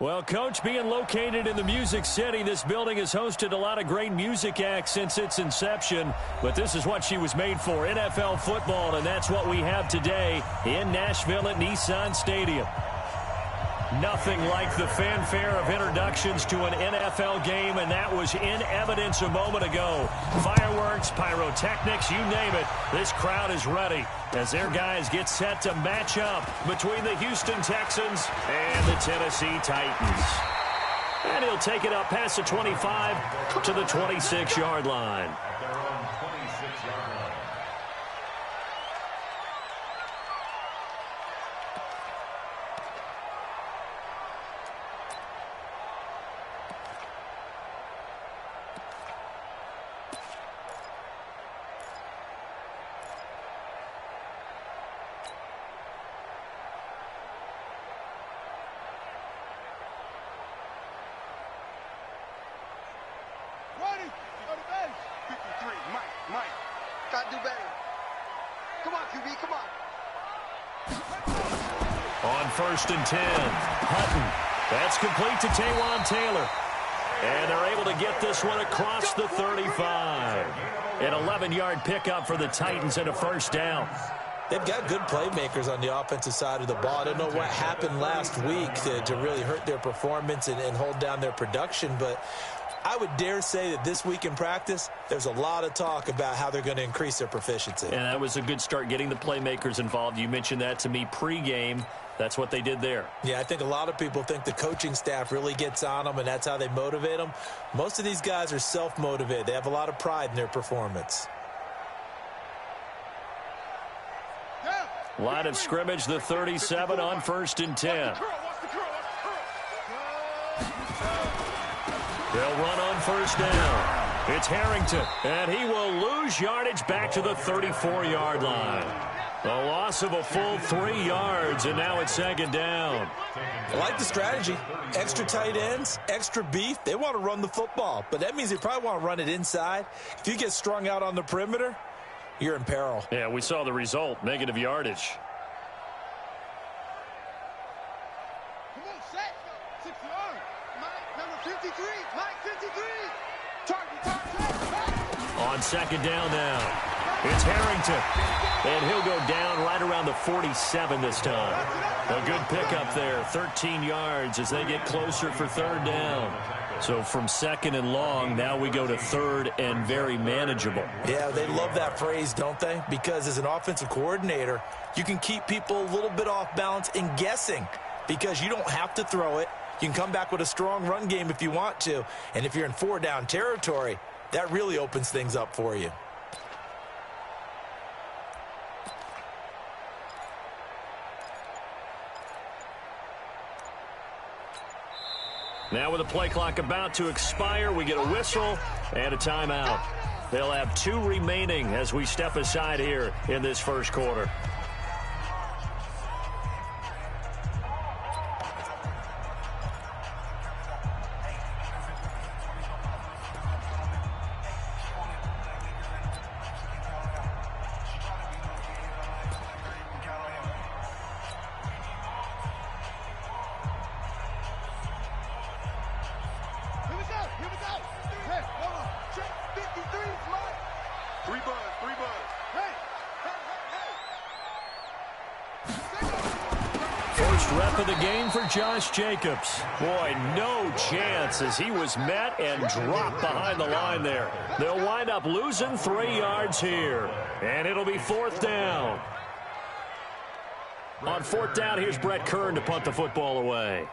Well, Coach, being located in the Music City, this building has hosted a lot of great music acts since its inception. But this is what she was made for, NFL football, and that's what we have today in Nashville at Nissan Stadium. Nothing like the fanfare of introductions to an NFL game, and that was in evidence a moment ago. Fireworks, pyrotechnics, you name it. This crowd is ready as their guys get set to match up between the Houston Texans and the Tennessee Titans. And he'll take it up past the 25 to the 26-yard line. On 1st and 10, Hutton. That's complete to Taywan Taylor. And they're able to get this one across the 35. An 11-yard pickup for the Titans and a first down. They've got good playmakers on the offensive side of the ball. I don't know what happened last week to really hurt their performance and hold down their production, but I would dare say that this week in practice, there's a lot of talk about how they're going to increase their proficiency. And that was a good start, getting the playmakers involved. You mentioned that to me pregame. That's what they did there. Yeah, I think a lot of people think the coaching staff really gets on them, and that's how they motivate them. Most of these guys are self-motivated. They have a lot of pride in their performance. Line of scrimmage, the 37 on 1st and 10. They'll run on first down. It's Harrington, and he will lose yardage back to the 34-yard line. A loss of a full 3 yards, and now it's 2nd down. I like the strategy. Extra tight ends, extra beef. They want to run the football, but that means they probably want to run it inside. If you get strung out on the perimeter, you're in peril. Yeah, we saw the result, negative yardage. On 2nd down now, it's Harrington, and he'll go down right around the 47 this time. A good pickup there, 13 yards as they get closer for 3rd down. So from 2nd and long, now we go to 3rd and very manageable. Yeah, they love that phrase, don't they? Because as an offensive coordinator, you can keep people a little bit off balance and guessing because you don't have to throw it. You can come back with a strong run game if you want to. And if you're in 4-down territory, that really opens things up for you. Now with the play clock about to expire, we get a whistle and a timeout. They'll have 2 remaining as we step aside here in this first quarter. Rep of the game for Josh Jacobs. Boy, no chance as he was met and dropped behind the line there. They'll wind up losing 3 yards here. And it'll be 4th down. On 4th down, here's Brett Kern to punt the football away.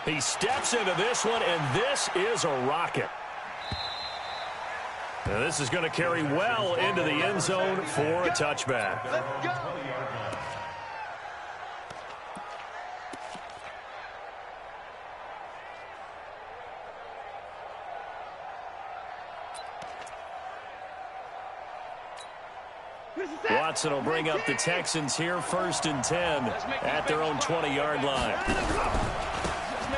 He steps into this one, and this is a rocket. Now this is going to carry well into the end zone for a touchback. Let's go. Watson will bring up the Texans here, 1st and 10 at their own 20-yard line.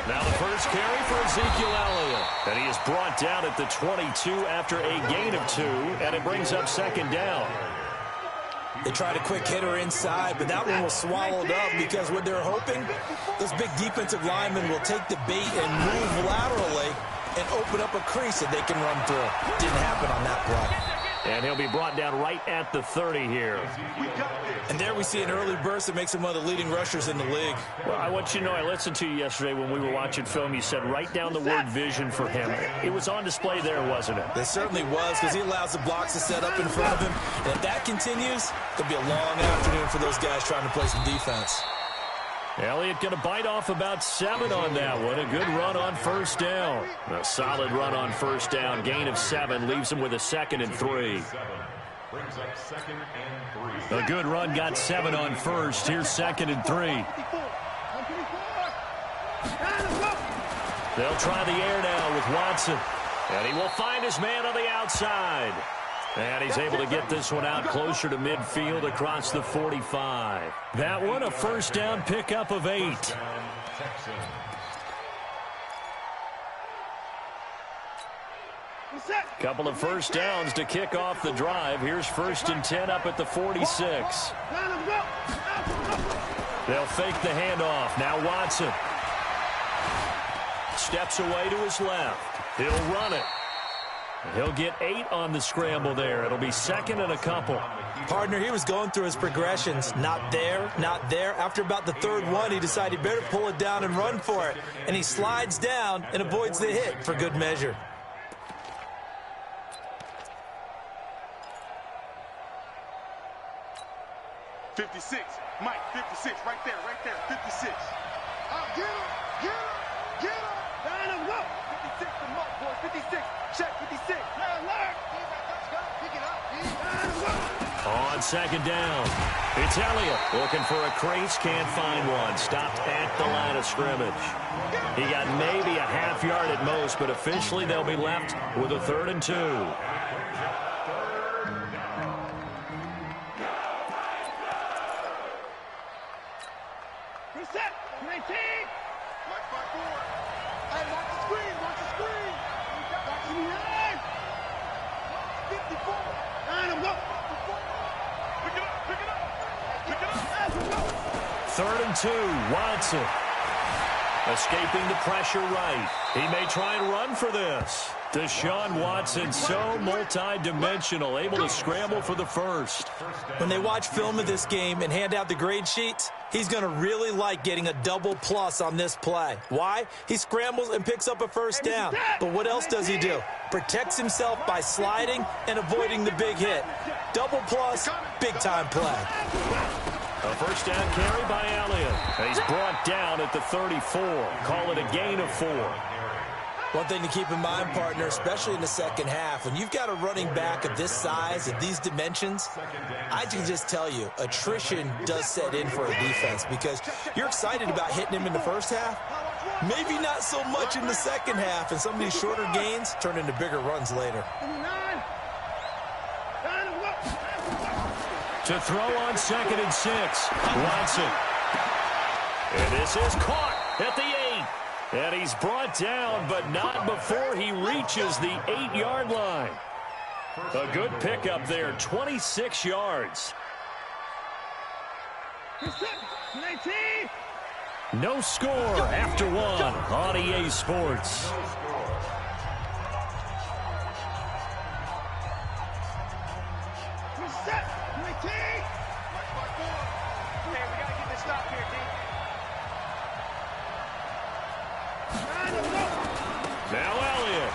Now the first carry for Ezekiel Elliott. And he is brought down at the 22 after a gain of 2, and it brings up second down. They tried a quick hitter inside, but that one was swallowed up because what they're hoping, those big defensive linemen will take the bait and move laterally and open up a crease that they can run through. Didn't happen on that play. And he'll be brought down right at the 30 here. And there we see an early burst that makes him one of the leading rushers in the league. Well, I want you to know, I listened to you yesterday when we were watching film. You said write down the word vision for him. It was on display there, wasn't it? It certainly was, because he allows the blocks to set up in front of him. And if that continues, it'll be a long afternoon for those guys trying to play some defense. Elliott going to bite off about 7 on that one. A good run on first down. A solid run on first down. Gain of 7 leaves him with a 2nd and 3. A good run got 7 on first. Here's 2nd and 3. They'll try the air now with Watson. And he will find his man on the outside. And he's able to get this one out closer to midfield across the 45. That one a first down pickup of 8. Couple of first downs to kick off the drive. Here's 1st and 10 up at the 46. They'll fake the handoff. Now Watson steps away to his left. He'll run it. He'll get 8 on the scramble there. It'll be 2nd and a couple. Partner, he was going through his progressions. Not there, not there. After about the 3rd one, he decided he better pull it down and run for it. And he slides down and avoids the hit for good measure. '56, Mike, 56, right there, 56. Get him, get him, get him. Line him up. 56 to Mark, boy, 56. Check 56. On 2nd down, it's Elliott looking for a crease, can't find one. Stopped at the line of scrimmage. He got maybe a half yard at most, but officially they'll be left with a 3rd and 2. Reset, 19. Watch my board. Hey, watch the screen, watch the screen. Watch the line. 54. Line him up. Pick it up, pick it up. Pick it up. 3rd and 2, Watson. Escaping the pressure right. He may try and run for this. Deshaun Watson, so multi-dimensional, able to scramble for the first. When they watch film of this game and hand out the grade sheets, he's going to really like getting a double plus on this play. Why? He scrambles and picks up a first down. But what else does he do? Protects himself by sliding and avoiding the big hit. Double plus, big-time play. A first down carry by Elliott. He's brought down at the 34. Call it a gain of 4. One thing to keep in mind, partner, especially in the second half, when you've got a running back of this size, of these dimensions, I can just tell you, attrition does set in for a defense because you're excited about hitting him in the first half, maybe not so much in the second half, and some of these shorter gains turn into bigger runs later. To throw on 2nd and 6, Watson. And this is caught at the 8. And he's brought down, but not before he reaches the 8-yard line. A good pickup there, 26 yards. No score after 1 on EA Sports. Now Elliott.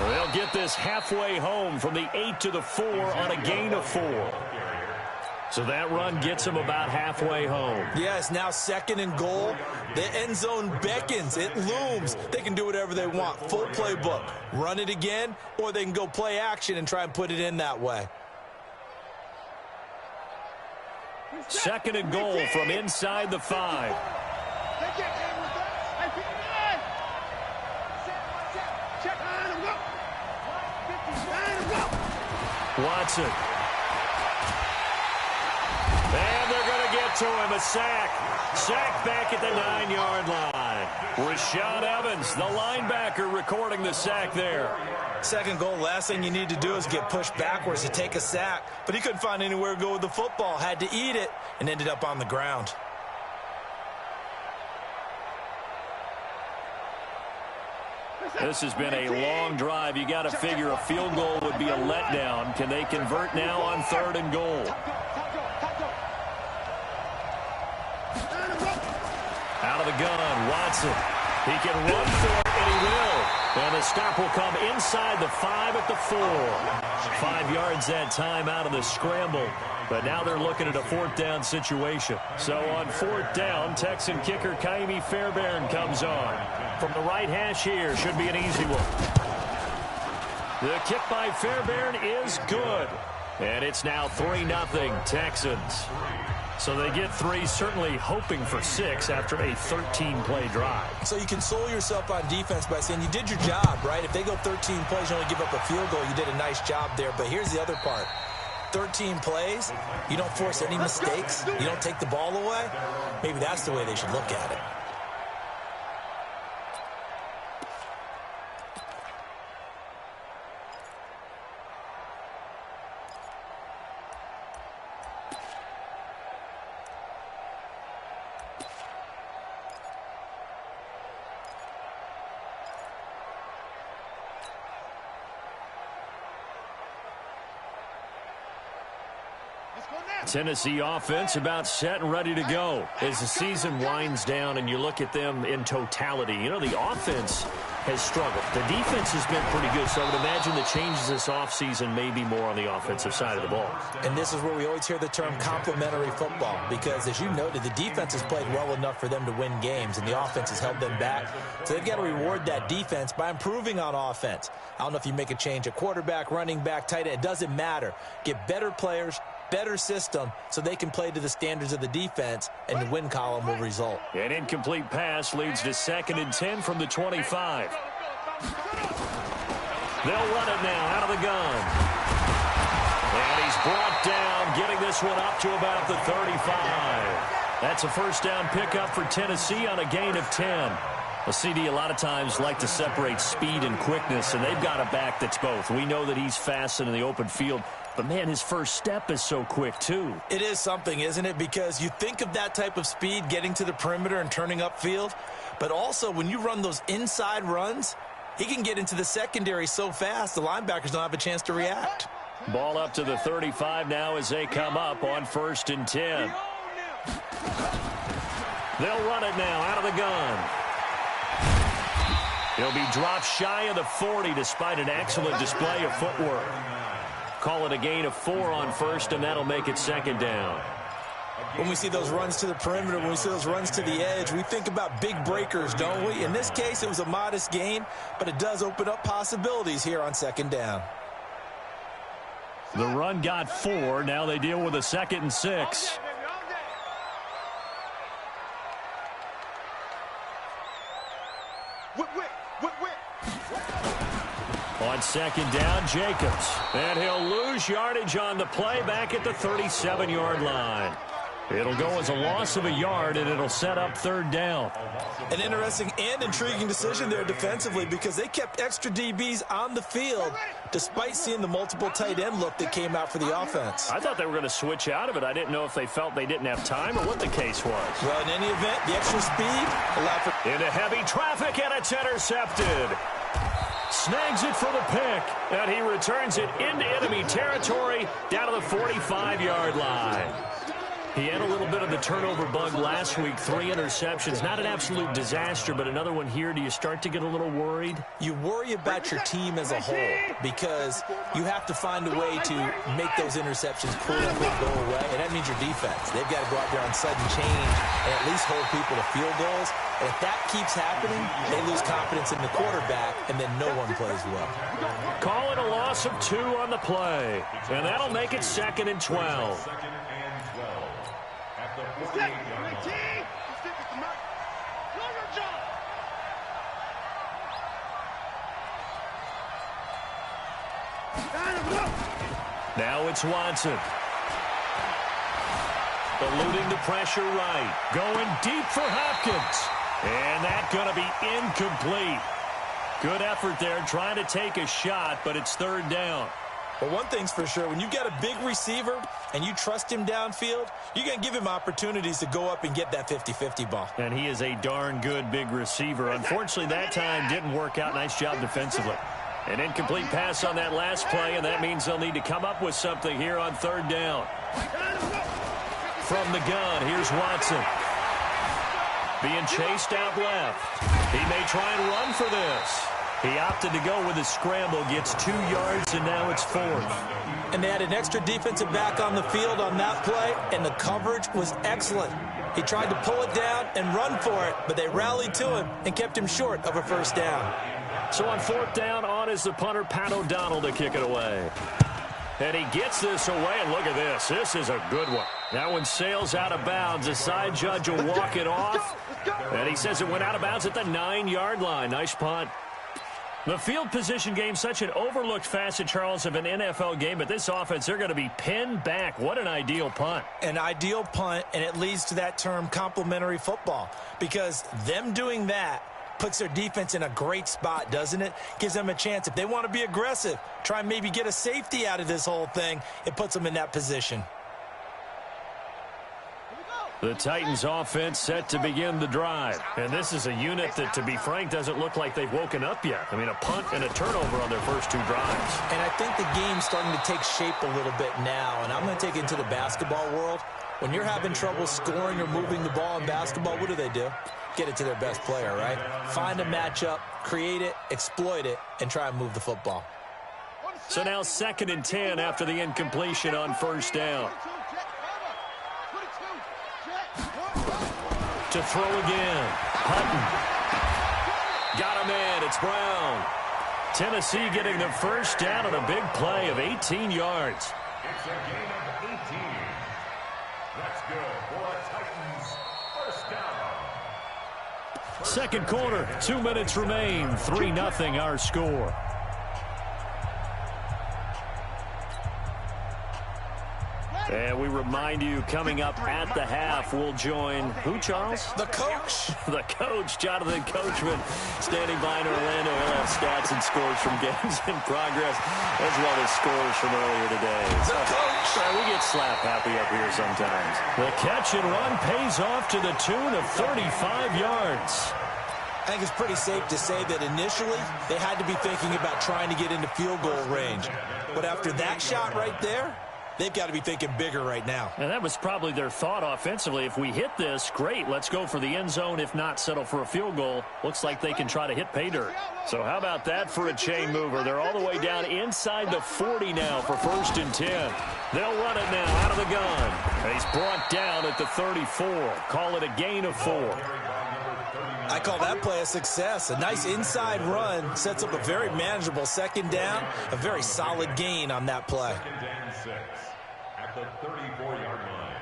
They'll get this halfway home from the 8 to the 4 on a gain of 4. So that run gets him about halfway home. Yes, now 2nd and goal. The end zone beckons. It looms. They can do whatever they want. Full playbook. Run it again, or they can go play action and try and put it in that way. 2nd and goal from inside the 5. Watson. And they're going to get to him, a sack. Sacked back at the 9-yard line. Rashaan Evans, the linebacker, recording the sack there. Second goal, last thing you need to do is get pushed backwards to take a sack. But he couldn't find anywhere to go with the football. Had to eat it and ended up on the ground. This has been a long drive. You got to figure a field goal would be a letdown. Can they convert now on 3rd and goal? Out of the gun, Watson. He can run for it, and he will. And the stop will come inside the 5 at the 4. 5 yards that time out of the scramble. But now they're looking at a 4th down situation. So on 4th down, Texan kicker Kaimi Fairbairn comes on. From the right hash here, should be an easy one. The kick by Fairbairn is good. And it's now 3-0 Texans. So they get 3, certainly hoping for 6 after a 13-play drive. So you console yourself on defense by saying you did your job, right? If they go 13 plays, you only give up a field goal, you did a nice job there. But here's the other part. 13 plays, you don't force any mistakes, you don't take the ball away. Maybe that's the way they should look at it. Tennessee offense about set and ready to go as the season winds down and you look at them in totality. You know, the offense has struggled. The defense has been pretty good, so I would imagine the changes this offseason may be more on the offensive side of the ball. And this is where we always hear the term complementary football because, as you noted, the defense has played well enough for them to win games, and the offense has held them back. So they've got to reward that defense by improving on offense. I don't know if you make a change at quarterback, running back, tight end. It doesn't matter. Get better players, better system, so they can play to the standards of the defense, and the win column will result. An incomplete pass leads to 2nd and 10 from the 25. They'll run it now out of the gun. And he's brought down, getting this one up to about the 35. That's a 1st down pickup for Tennessee on a gain of 10. A CD a lot of times like to separate speed and quickness, and they've got a back that's both. We know that he's fast in the open field, but, man, his first step is so quick, too. It is something, isn't it? Because you think of that type of speed getting to the perimeter and turning upfield, but also when you run those inside runs, he can get into the secondary so fast the linebackers don't have a chance to react. Ball up to the 35 now as they come up on 1st and 10. They'll run it now out of the gun. He'll be dropped shy of the 40 despite an excellent display of footwork. Call it a gain of 4 on 1st, and that'll make it 2nd down. When we see those runs to the perimeter, when we see those runs to the edge, we think about big breakers, don't we? In this case, it was a modest gain, but it does open up possibilities here on 2nd down. The run got 4. Now they deal with a 2nd and 6. On 2nd down, Jacobs. And he'll lose yardage on the play back at the 37-yard line. It'll go as a loss of a yard, and it'll set up 3rd down. An interesting and intriguing decision there defensively because they kept extra DBs on the field despite seeing the multiple tight end look that came out for the offense. I thought they were going to switch out of it. I didn't know if they felt they didn't have time or what the case was. Well, in any event, the extra speed allowed for... Into heavy traffic, and it's intercepted. Snags it for the pick, and he returns it into enemy territory down to the 45-yard line. He had a little bit of the turnover bug last week, 3 interceptions. Not an absolute disaster, but another one here. Do you start to get a little worried? You worry about your team as a whole because you have to find a way to make those interceptions quote-unquote go away, and that means your defense. They've got to go out there on sudden change and at least hold people to field goals. And if that keeps happening, they lose confidence in the quarterback, and then no one plays well. Call it a loss of 2 on the play, and that'll make it 2nd and 12. Now it's Watson. Eluding the pressure right. Going deep for Hopkins. And that's going to be incomplete. Good effort there trying to take a shot, but it's third down. Well, one thing's for sure. When you've got a big receiver and you trust him downfield, you're going to give him opportunities to go up and get that 50-50 ball. And he is a darn good big receiver. Unfortunately, that time didn't work out. Nice job defensively. An incomplete pass on that last play, and that means they'll need to come up with something here on third down. From the gun, here's Watson. Being chased out left. He may try and run for this. He opted to go with a scramble, gets 2 yards, and now it's fourth. And they had an extra defensive back on the field on that play, and the coverage was excellent. He tried to pull it down and run for it, but they rallied to him and kept him short of a first down. So on fourth down, on is the punter, Pat O'Donnell, to kick it away. And he gets this away, and look at this. This is a good one. That one sails out of bounds. The side judge will walk it off. And he says it went out of bounds at the 9-yard line. Nice punt. The field position game, such an overlooked facet, Charles, of an NFL game. But this offense, they're going to be pinned back. What an ideal punt. An ideal punt, and it leads to that term complementary football. Because them doing that puts their defense in a great spot, doesn't it? Gives them a chance. If they want to be aggressive, try and maybe get a safety out of this whole thing, it puts them in that position. The Titans offense set to begin the drive. And this is a unit that, to be frank, doesn't look like they've woken up yet. I mean, a punt and a turnover on their first 2 drives. And I think the game's starting to take shape a little bit now. And I'm going to take it into the basketball world. When you're having trouble scoring or moving the ball in basketball, what do? Get it to their best player, right? Find a matchup, create it, exploit it, and try and move the football. So now 2nd and 10 after the incompletion on first down. To throw again. Hutton. Got him in. It's Brown. Tennessee getting the first down on a big play of 18 yards. It's a gain of 18. That's good for a Titans first down. Second quarter, 2 minutes remain. 3-0 our score. And we remind you, coming up at the half, we'll join who, Charles? The coach. The coach, Jonathan Coachman, standing by in Orlando. He'll have stats and scores from games in progress, as well as scores from earlier today. The coach. We get slap happy up here sometimes. The catch and run pays off to the tune of 35 yards. I think it's pretty safe to say that initially they had to be thinking about trying to get into field goal range. But after that shot right there, they've got to be thinking bigger right now. And that was probably their thought offensively. If we hit this, great. Let's go for the end zone. If not, settle for a field goal. Looks like they can try to hit pay dirt. So how about that for a chain mover? They're all the way down inside the 40 now for 1st and 10. They'll run it now out of the gun. And he's brought down at the 34. Call it a gain of 4. I call that play a success. A nice inside run sets up a very manageable 2nd down. A very solid gain on that play. At the 34-yard line.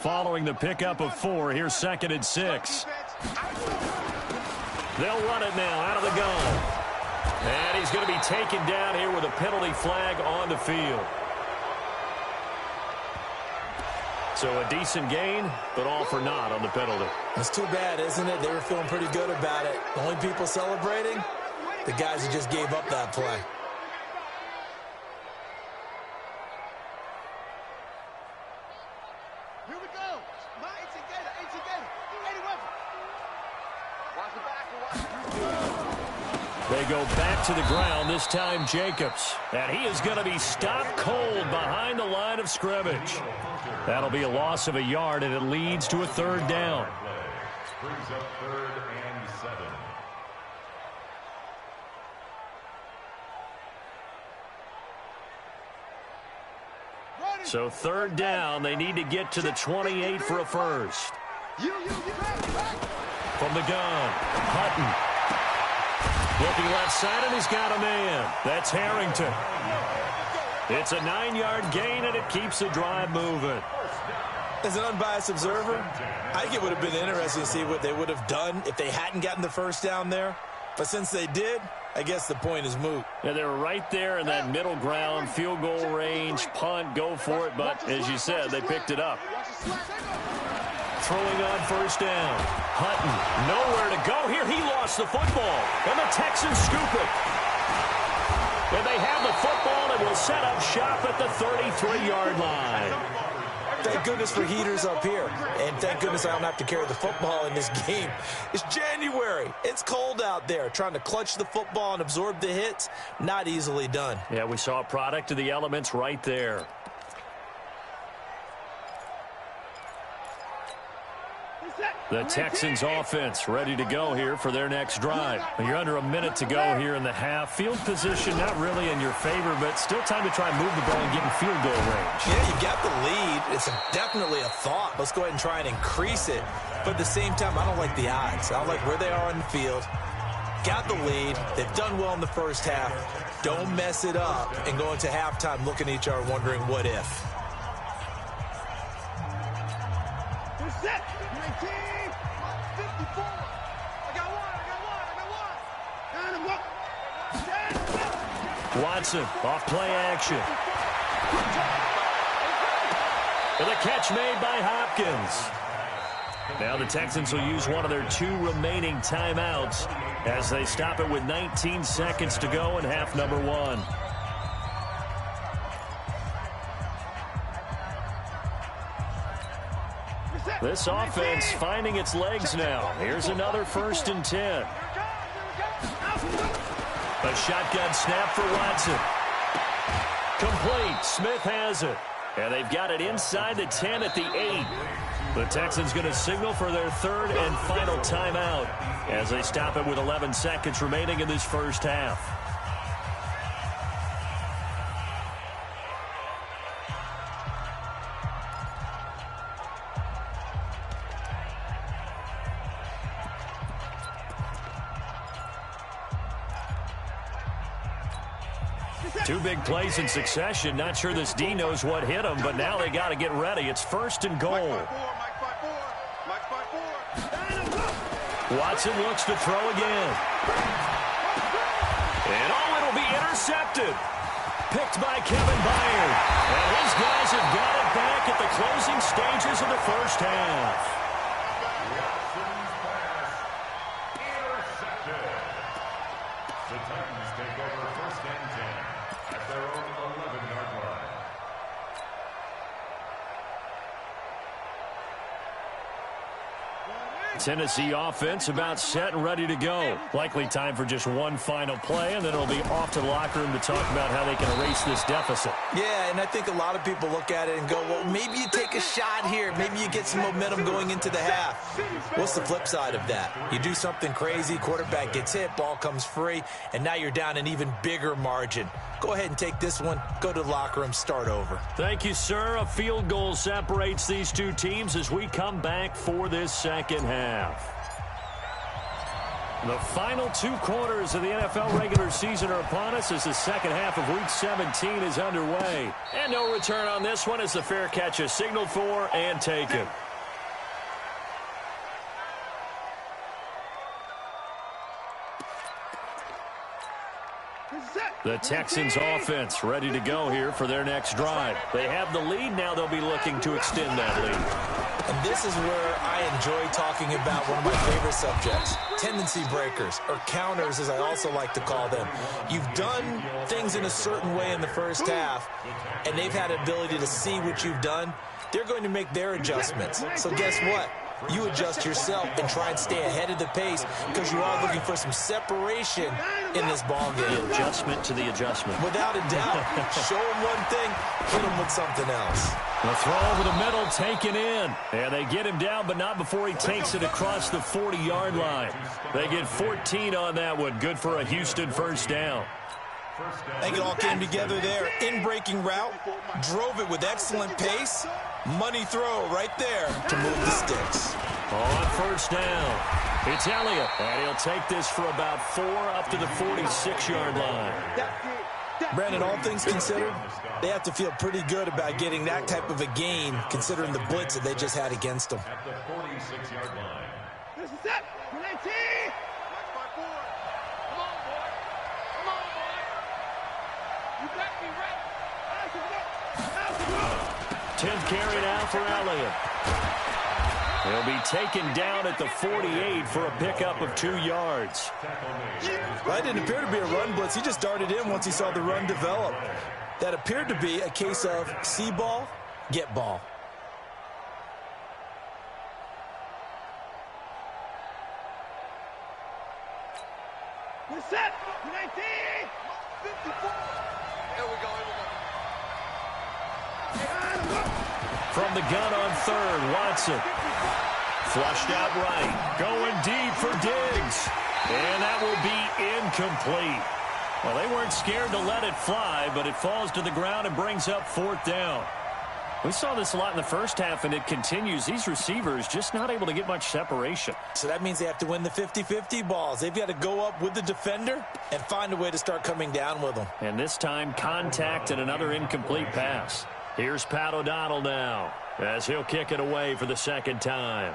Following the pickup of 4, here's 2nd and 6. They'll run it now out of the gun. And he's going to be taken down here with a penalty flag on the field. So a decent gain, but all for naught on the penalty. It's too bad, isn't it? They were feeling pretty good about it. The only people celebrating, the guys who just gave up that play. Here we go. My 18 Gator. 80 weapon. Watch the back. They go back to the ground, this time Jacobs. And he is going to be stopped cold behind the line of scrimmage. That'll be a loss of a yard, and it leads to a 3rd down. Brings up 3rd and 7. So 3rd down, they need to get to the 28 for a first. From the gun, Hutton. Looking left side, and he's got a man. That's Harrington. It's a 9-yard gain, and it keeps the drive moving. As an unbiased observer, I think it would have been interesting to see what they would have done if they hadn't gotten the first down there. But since they did, I guess the point is moot. Yeah, they were right there in that middle ground, field goal range, punt, go for it. But as you said, they picked it up. Throwing on first down. Hutton, nowhere to go here. He lost the football. And the Texans scoop it. And they have the football and will set up shop at the 33-yard line. Thank goodness for heaters up here. And thank goodness I don't have to carry the football in this game. It's January. It's cold out there. Trying to clutch the football and absorb the hits, not easily done. Yeah, we saw a product of the elements right there. The Texans offense ready to go here for their next drive. You're under a minute to go here in the half. Field position not really in your favor, but still time to try and move the ball and get in field goal range. Yeah, you got the lead. It's definitely a thought. Let's go ahead and try and increase it. But at the same time, I don't like the odds. I don't like where they are on the field. Got the lead. They've done well in the first half. Don't mess it up and go into halftime looking at each other wondering what if. Watson off play action. And the catch made by Hopkins. Now the Texans will use one of their 2 remaining timeouts as they stop it with 19 seconds to go in half number 1. This offense finding its legs now. Here's another 1st and 10. A shotgun snap for Watson. Complete. Smith has it. And they've got it inside the 10 at the 8. The Texans going to signal for their 3rd and final timeout as they stop it with 11 seconds remaining in this first half. Two big plays in succession. Not sure this D knows what hit him, but now they got to get ready. It's 1st and goal. Watson looks to throw again. And it'll be intercepted. Picked by Kevin Byard. And his guys have got it back at the closing stages of the first half. The Titans take over 1st and 10 at their own 11-yard line. Tennessee offense about set and ready to go. Likely time for just one final play, and then it'll be off to the locker room to talk about how they can erase this deficit. Yeah, and I think a lot of people look at it and go, well, maybe you take a shot here. Maybe you get some momentum going into the half. What's the flip side of that? You do something crazy, quarterback gets hit, ball comes free, and now you're down an even bigger margin. Go ahead and take this one, go to the locker room, start over. Thank you, sir. A field goal separates these two teams as we come back for this second half. The final 2 quarters of the NFL regular season are upon us as the second half of Week 17 is underway. And no return on this one as the fair catch is signaled for and taken. The Texans offense ready to go here for their next drive. They have the lead. Now they'll be looking to extend that lead. And this is where I enjoy talking about one of my favorite subjects, tendency breakers, or counters as I also like to call them. You've done things in a certain way in the first half, and they've had the ability to see what you've done. They're going to make their adjustments. So guess what? You adjust yourself and try and stay ahead of the pace because you are looking for some separation in this ball game. The adjustment to the adjustment. Without a doubt. Show them one thing, hit them with something else. The throw over the middle taken in. And they get him down, but not before he takes it across the 40-yard line. They get 14 on that one. Good for a Houston first down. I think it all came together there. In-breaking route, drove it with excellent pace. Money throw right there to move the sticks. On first down, it's Elliott. And he'll take this for about 4 up to the 46-yard line. Brandon, all things considered, they have to feel pretty good about getting that type of a gain considering the blitz that they just had against them. At the 46-yard line. 10th carry now for Elliott. He'll be taken down at the 48 for a pickup of 2 yards. Well, it didn't appear to be a run blitz. He just darted in once he saw the run develop. That appeared to be a case of see ball, get ball. We're set. 19. 54. Here we go. From the gun on third, Watson. Flushed out right. Going deep for Diggs. And that will be incomplete. Well, they weren't scared to let it fly, but it falls to the ground and brings up 4th down. We saw this a lot in the first half, and it continues. These receivers just not able to get much separation. So that means they have to win the 50-50 balls. They've got to go up with the defender and find a way to start coming down with them. And this time, contact and another incomplete pass. Here's Pat O'Donnell now, as he'll kick it away for the 2nd time.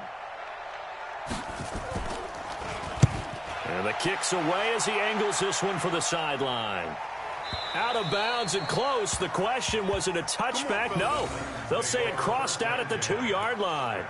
And the kick's away as he angles this one for the sideline. Out of bounds and close. The question, was it a touchback? No. They'll say it crossed out at the 2-yard line.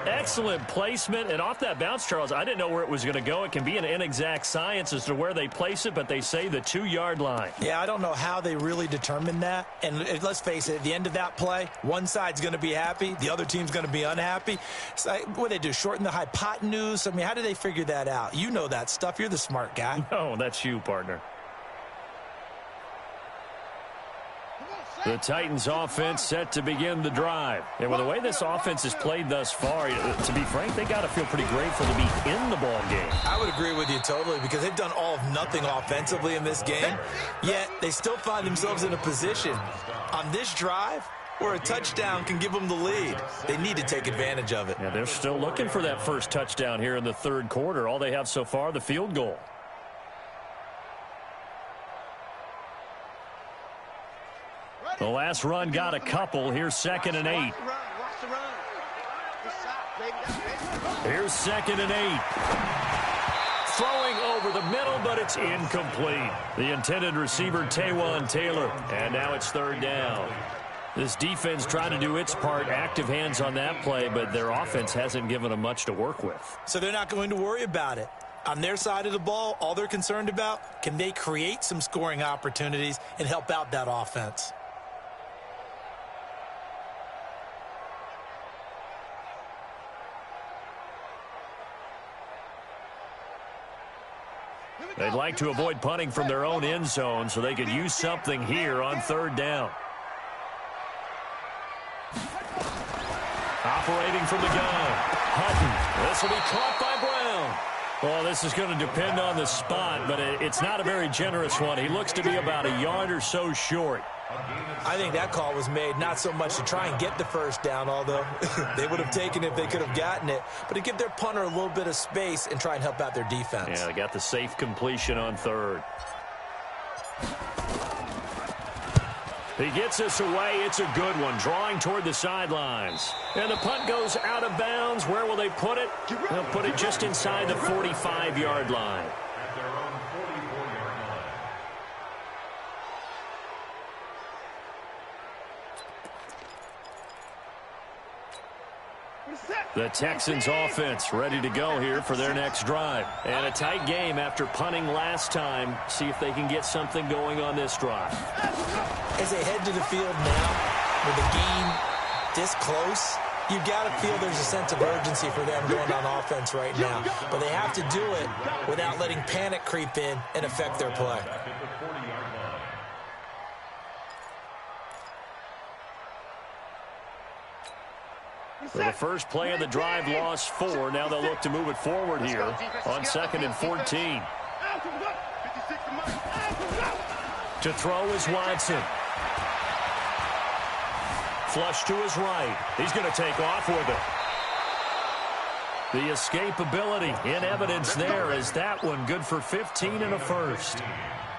Excellent placement. And off that bounce, Charles, I didn't know where it was going to go. It can be an inexact science as to where they place it, but they say the 2-yard line. Yeah, I don't know how they really determined that. And let's face it, at the end of that play, one side's going to be happy, the other team's going to be unhappy. So what do they do, shorten the hypotenuse? I mean, how do they figure that out? You know that stuff. You're the smart guy. No, that's you, partner. The Titans offense set to begin the drive. And with the way this offense has played thus far, to be frank, they got to feel pretty grateful to be in the ball game. I would agree with you totally, because they've done all of nothing offensively in this game, yet they still find themselves in a position on this drive where a touchdown can give them the lead. They need to take advantage of it. Yeah, they're still looking for that first touchdown here in the 3rd quarter. All they have so far, the field goal. The last run got a couple. Here's 2nd and 8. Here's 2nd and 8. Throwing over the middle, but it's incomplete. The intended receiver, Taywan Taylor. And now it's 3rd down. This defense tried to do its part, active hands on that play, but their offense hasn't given them much to work with. So they're not going to worry about it. On their side of the ball, all they're concerned about, can they create some scoring opportunities and help out that offense? They'd like to avoid punting from their own end zone so they could use something here on 3rd down. Operating from the gun. Hutton. This will be caught by Brown. Well, this is going to depend on the spot, but it's not a very generous one. He looks to be about a yard or so short. I think that call was made not so much to try and get the 1st down, although they would have taken it if they could have gotten it, but to give their punter a little bit of space and try and help out their defense. Yeah, they got the safe completion on 3rd. He gets this away. It's a good one, drawing toward the sidelines. And the punt goes out of bounds. Where will they put it? They'll put it just inside the 45-yard line. The Texans offense ready to go here for their next drive. And a tight game after punting last time. See if they can get something going on this drive. As they head to the field now, with the game this close, you've got to feel there's a sense of urgency for them going on offense right now. But they have to do it without letting panic creep in and affect their play. So the first play of the drive lost 4. Now they'll look to move it forward here on 2nd and 14. To throw is Watson. Flush to his right. He's going to take off with it. The escapability in evidence there is that one good for 15 and a first.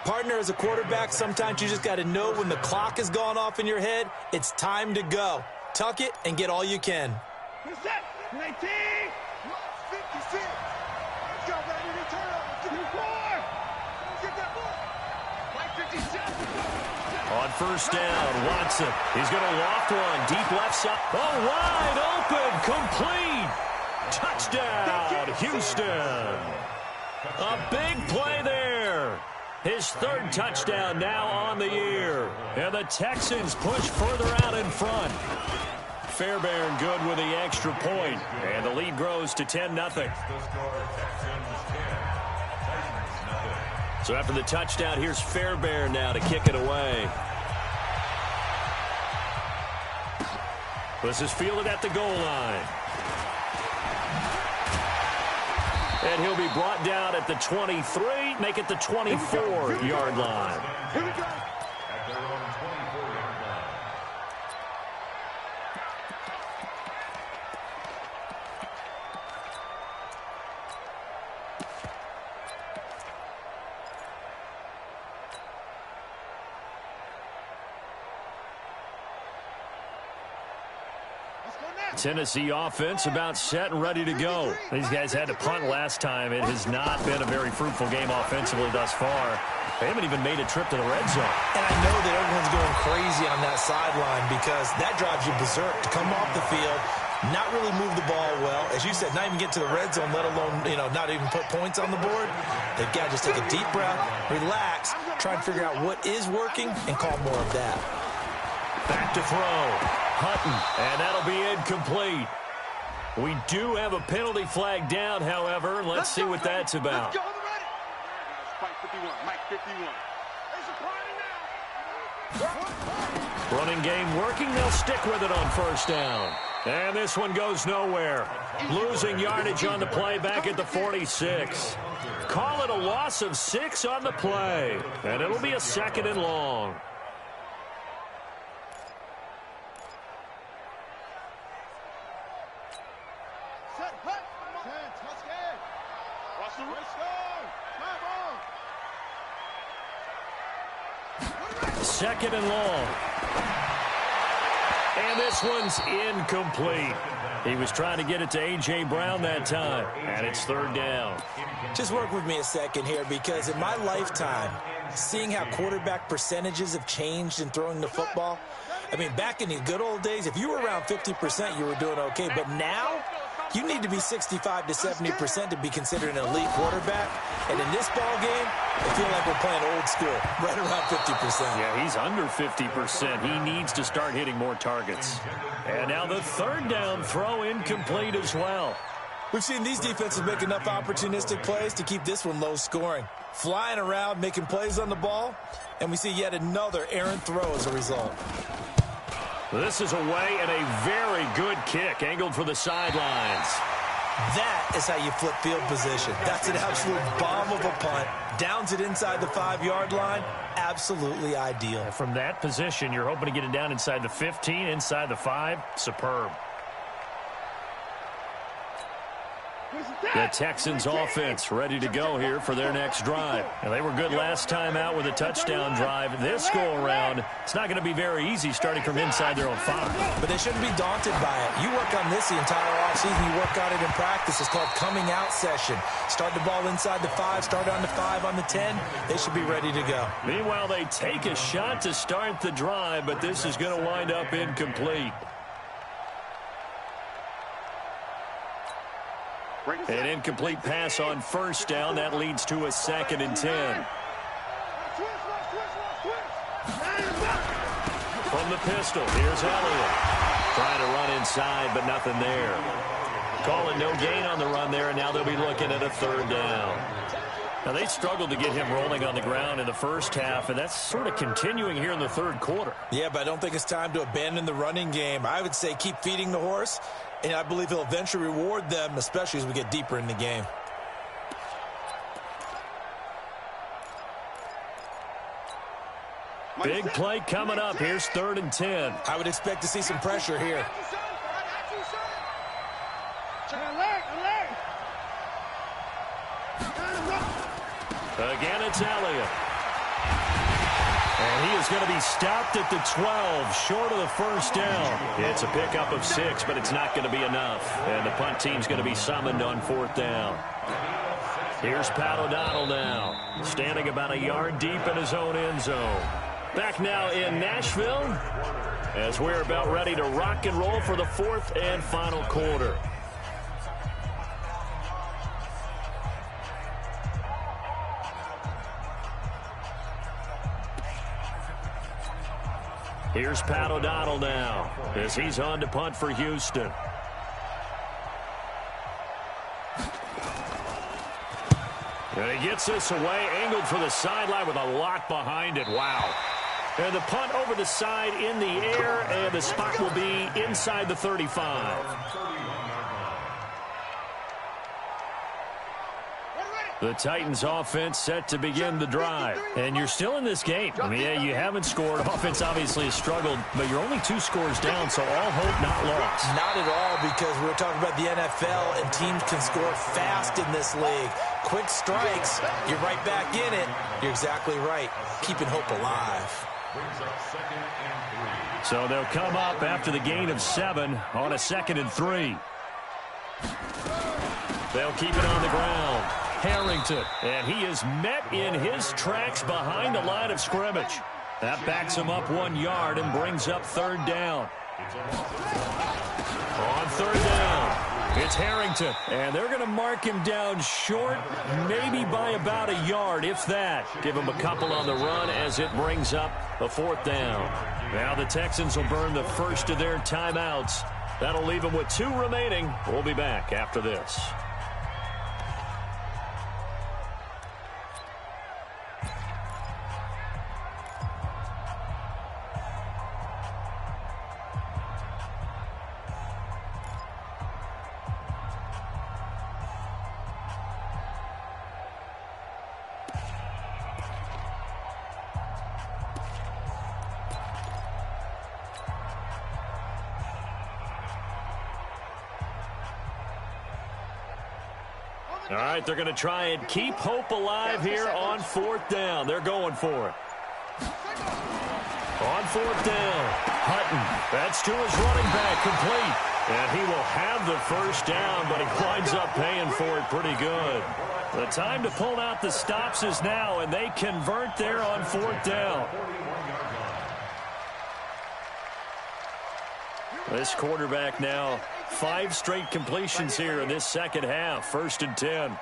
Partner, as a quarterback, sometimes you just got to know when the clock has gone off in your head, it's time to go. Tuck it and get all you can. 19, 56. Got ready to turn up. 4. Get that ball. 57. On first down. Watson, he's going to loft one. Deep left side. Oh, wide open. Complete. Touchdown, Houston. A big play there. His third touchdown now on the year. And the Texans push further out in front. Fairbairn good with the extra point. And the lead grows to 10-0. So after the touchdown, here's Fairbairn now to kick it away. This is fielded at the goal line. And he'll be brought down at the 23, make it the 24-yard line. Here we go. At their own 24-yard line. Tennessee offense about set and ready to go. These guys had to punt last time. It has not been a very fruitful game offensively thus far. They haven't even made a trip to the red zone. And I know that everyone's going crazy on that sideline because that drives you berserk to come off the field, not really move the ball well. As you said, not even get to the red zone, let alone, not even put points on the board. They've got to just take a deep breath, relax, try and figure out what is working, and call more of that. Back to throw. Hutton, and that'll be incomplete. We do have a penalty flag down, however. Let's see what that's about. Let's go, Spike 51, Mike 51. There's a party now. Running game working. They'll stick with it on first down. And this one goes nowhere. Losing yardage on the play back at the 46. Call it a loss of 6 on the play. And it'll be a 2nd and long. Second and long. And this one's incomplete. He was trying to get it to A.J. Brown that time. And it's 3rd down. Just work with me a second here because in my lifetime, seeing how quarterback percentages have changed in throwing the football, I mean, back in the good old days, if you were around 50%, you were doing okay. But now, you need to be 65 to 70% to be considered an elite quarterback. And in this ball game, I feel like we're playing old school, right around 50%. Yeah, he's under 50%. He needs to start hitting more targets. And now the 3rd down throw incomplete as well. We've seen these defenses make enough opportunistic plays to keep this one low scoring. Flying around, making plays on the ball, and we see yet another errant throw as a result. This is away and a very good kick, angled for the sidelines. That is how you flip field position. That's an absolute bomb of a punt. Downs it inside the 5-yard line. Absolutely ideal. And from that position, you're hoping to get it down inside the 15, inside the 5. Superb. The Texans offense ready to go here for their next drive. And they were good last time out with a touchdown drive. This go-around, it's not going to be very easy starting from inside their own 5. But they shouldn't be daunted by it. You work on this the entire offseason. You work on it in practice. It's called coming out session. Start the ball inside the 5, start on the 5, on the 10. They should be ready to go. Meanwhile, they take a shot to start the drive, but this is going to wind up incomplete. An incomplete pass on first down. That leads to a 2nd and 10. From the pistol, here's Elliott. Trying to run inside, but nothing there. Calling no gain on the run there, and now they'll be looking at a 3rd down. Now, they struggled to get him rolling on the ground in the first half, and that's sort of continuing here in the 3rd quarter. Yeah, but I don't think it's time to abandon the running game. I would say keep feeding the horse, and I believe he'll eventually reward them, especially as we get deeper in the game. Big play coming up. Here's 3rd and 10. I would expect to see some pressure here. Again, it's Elliott. And he is going to be stopped at the 12, short of the first down. It's a pickup of 6, but it's not going to be enough. And the punt team's going to be summoned on 4th down. Here's Pat O'Donnell now, standing about a yard deep in his own end zone. Back now in Nashville as we're about ready to rock and roll for the fourth and final quarter. Here's Pat O'Donnell now as he's on to punt for Houston. And he gets this away, angled for the sideline with a lot behind it. Wow. And the punt over the side in the air, and the spot will be inside the 35. The Titans offense set to begin the drive. And you're still in this game. I mean, yeah, you haven't scored. Offense obviously has struggled, but you're only 2 scores down, so all hope not lost. Not at all, because we're talking about the NFL, and teams can score fast in this league. Quick strikes, you're right back in it. You're exactly right. Keeping hope alive. So they'll come up after the gain of 7 on a 2nd and 3. They'll keep it on the ground. Harrington, and he is met in his tracks behind the line of scrimmage. That backs him up 1 yard and brings up 3rd down. On 3rd down, it's Harrington, and they're going to mark him down short, maybe by about a yard, if that. Give him a couple on the run as it brings up a 4th down. Now the Texans will burn the first of their timeouts. That'll leave them with 2 remaining. We'll be back after this. All right, they're going to try and keep hope alive here on 4th down. They're going for it. On 4th down, Hutton. That's to his running back, complete. And he will have the first down, but he winds up paying for it pretty good. The time to pull out the stops is now, and they convert there on 4th down. This quarterback now 5 straight completions here in this second half. 1st and 10.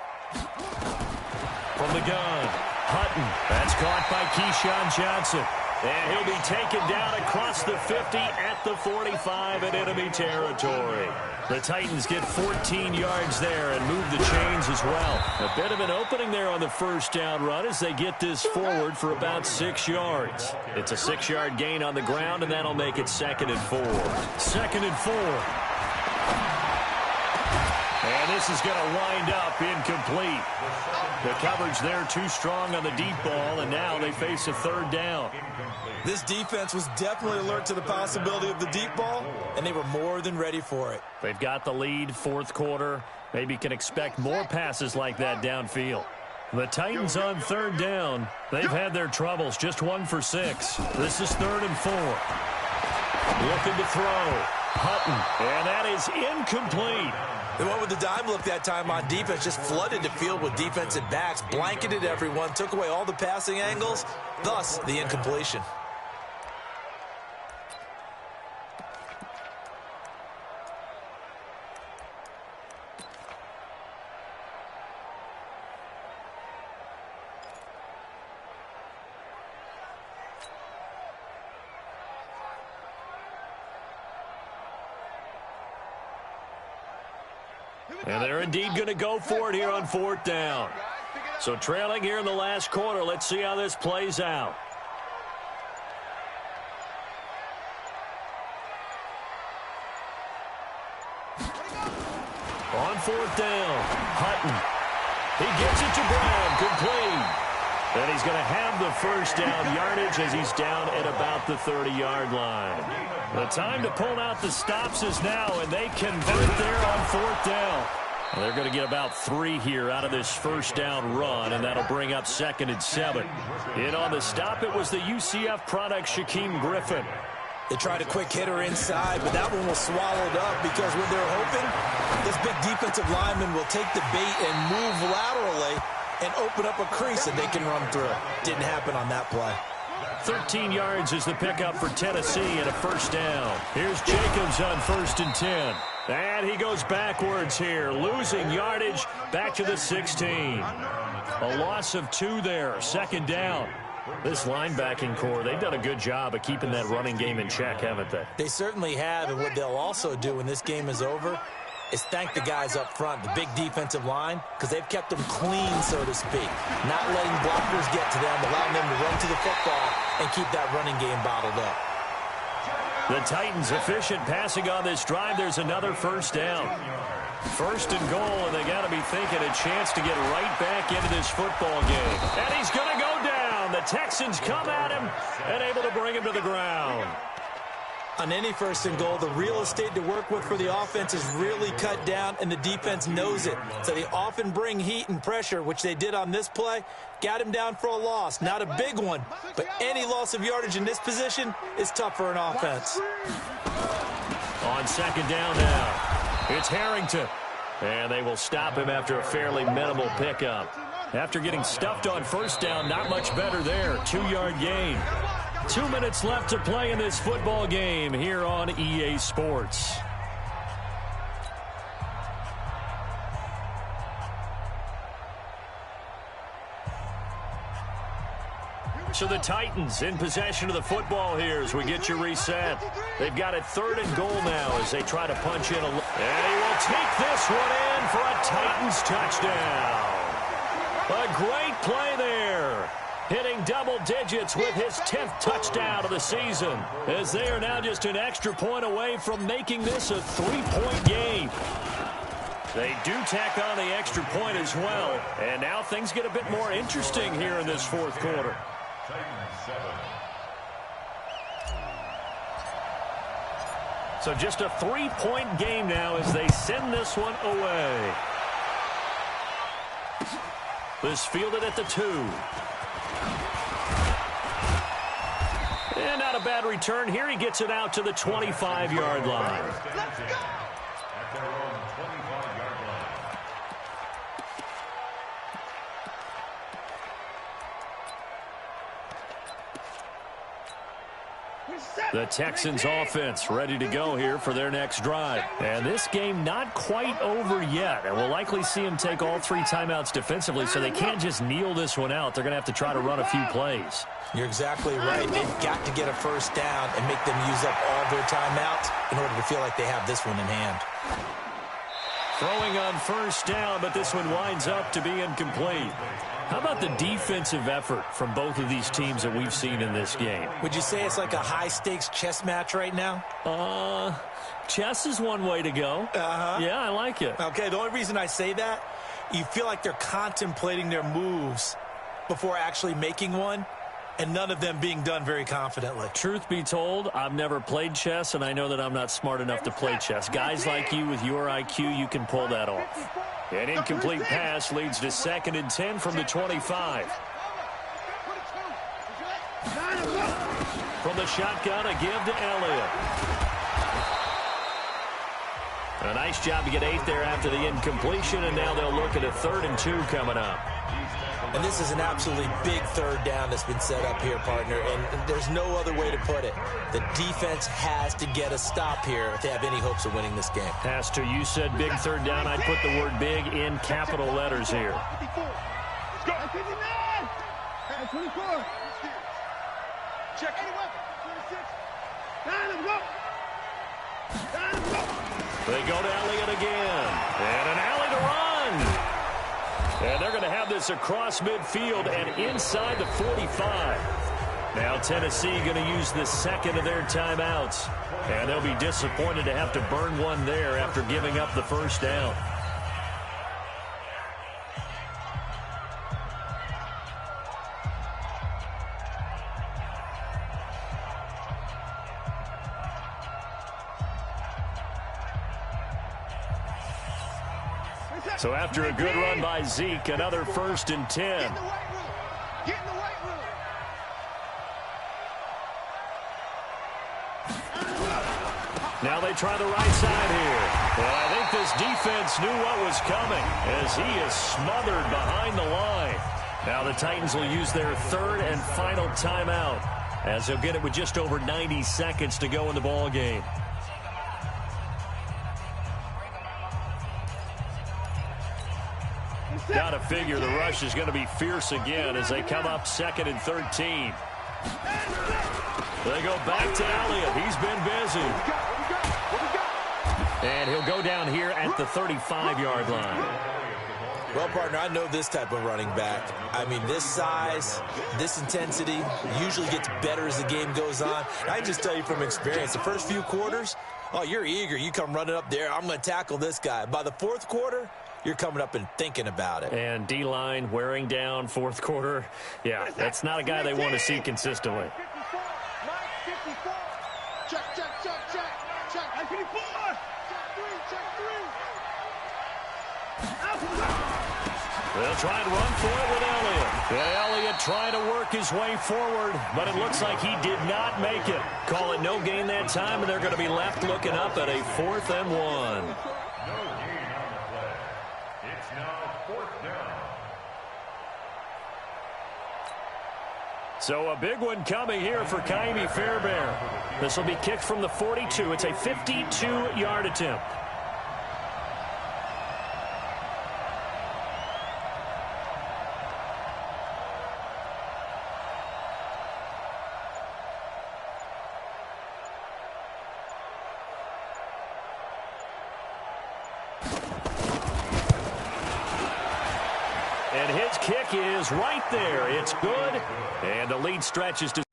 From the gun, Hutton. That's caught by Keyshawn Johnson. And he'll be taken down across the 50 at the 45 in enemy territory. The Titans get 14 yards there and move the chains as well. A bit of an opening there on the first down run as they get this forward for about 6 yards. It's a 6-yard gain on the ground, and that'll make it 2nd and 4. 2nd and 4. And this is going to wind up incomplete. The coverage there too strong on the deep ball, and now they face a 3rd down. This defense was definitely alert to the possibility of the deep ball, and they were more than ready for it. They've got the lead, 4th quarter. Maybe can expect more passes like that downfield. The Titans on 3rd down. They've had their troubles, just 1 for 6. This is 3rd and 4. Looking to throw. Hutton, and that is incomplete. They went with the dime look that time on defense, just flooded the field with defensive backs, blanketed everyone, took away all the passing angles, thus the incompletion. And they're indeed going to go for it here on 4th down. So trailing here in the last quarter. Let's see how this plays out. On 4th down, Hutton. He gets it to Brown, complete. And he's going to have the first down yardage as he's down at about the 30-yard line. The time to pull out the stops is now, and they convert there on 4th down. Well, they're going to get about 3 here out of this first down run, and that'll bring up 2nd and 7. In on the stop, it was the UCF product, Shaquem Griffin. They tried a quick hitter inside, but that one was swallowed up because when they're hoping, this big defensive lineman will take the bait and move laterally and open up a crease that they can run through. Didn't happen on that play. 13 yards is the pickup for Tennessee and a first down. Here's Jacobs on 1st and 10. And he goes backwards here, losing yardage back to the 16. A loss of 2 there, 2nd down. This linebacking core, they've done a good job of keeping that running game in check, haven't they? They certainly have, and what they'll also do when this game is over is thank the guys up front, the big defensive line, because they've kept them clean, so to speak. Not letting blockers get to them, allowing them to run to the football and keep that running game bottled up. The Titans efficient passing on this drive. There's another first down. 1st and goal, and they got to be thinking a chance to get right back into this football game. And he's going to go down. The Texans come at him and able to bring him to the ground. On any 1st and goal, the real estate to work with for the offense is really cut down, and the defense knows it. So they often bring heat and pressure, which they did on this play. Got him down for a loss. Not a big one, but any loss of yardage in this position is tough for an offense. On 2nd down now, it's Harrington. And they will stop him after a fairly minimal pickup. After getting stuffed on 1st down, not much better there. 2-yard gain. 2 minutes left to play in this football game here on EA Sports. So the Titans in possession of the football here as we get you reset. They've got it 3rd and goal now as they try to punch in. And he will take this one in for a Titans touchdown. A great play there. Hitting double digits with his 10th touchdown of the season, as they are now just an extra point away from making this a 3-point game. They do tack on the extra point as well, and now things get a bit more interesting here in this 4th quarter. So just a 3-point game now as they send this one away. This fielded at the 2. And not a bad return. Here he gets it out to the 25-yard line. Let's go! At their own 25-yard line. The Texans offense ready to go here for their next drive. And this game not quite over yet. And we'll likely see them take all 3 timeouts defensively, so they can't just kneel this one out. They're going to have to try to run a few plays. You're exactly right. They've got to get a 1st down and make them use up all their timeouts in order to feel like they have this one in hand. Throwing on 1st down, but this one winds up to be incomplete. How about the defensive effort from both of these teams that we've seen in this game? Would you say it's like a high-stakes chess match right now? Chess is one way to go. Yeah, I like it. Okay, the only reason I say that, you feel like they're contemplating their moves before actually making one, and none of them being done very confidently. Truth be told, I've never played chess, and I know that I'm not smart enough to play chess. Guys like you with your IQ, you can pull that off. An incomplete pass leads to 2nd and 10 from the 25. From the shotgun, a give to Elliott. A nice job to get 8 there after the incompletion, and now they'll look at a 3rd and 2 coming up. And this is an absolutely big 3rd down that's been set up here, partner, and there's no other way to put it. The defense has to get a stop here if they have any hopes of winning this game. Has to. You said big 3rd down. I'd put the word big in capital letters here. Let's go. 59. 24. Check any weapon. 26. Down and go. Down and go. They go to Elliott again. And an alley to run. And they're going to have this across midfield and inside the 45. Now Tennessee going to use the 2nd of their timeouts. And they'll be disappointed to have to burn one there after giving up the 1st down. So after a good run by Zeke, another 1st and 10. Get in the weight room. Get in the weight room. Now they try the right side here. And I think this defense knew what was coming as he is smothered behind the line. Now the Titans will use their 3rd and final timeout as he'll get it with just over 90 seconds to go in the ball game. Got to figure the rush is going to be fierce again as they come up 2nd and 13. They go back to Elliott. He's been busy. And he'll go down here at the 35-yard line. Well, partner, I know this type of running back. I mean, this size, this intensity usually gets better as the game goes on. I can just tell you from experience, the first few quarters, oh, you're eager. You come running up there, I'm going to tackle this guy. By the fourth quarter, you're coming up and thinking about it. And D-line wearing down fourth quarter. Yeah, that's not a guy they want to see consistently. 54, Mike, 54. Check. Check 54. Check 3. They'll try and run for it with Elliott. And Elliott trying to work his way forward, but it looks like he did not make it. Call it no gain that time, and they're going to be left looking up at a 4th and 1. So a big one coming here for Kaimi Fairbairn. This will be kicked from the 42. It's a 52-yard attempt. And his kick is right there. It's good. And the lead stretches to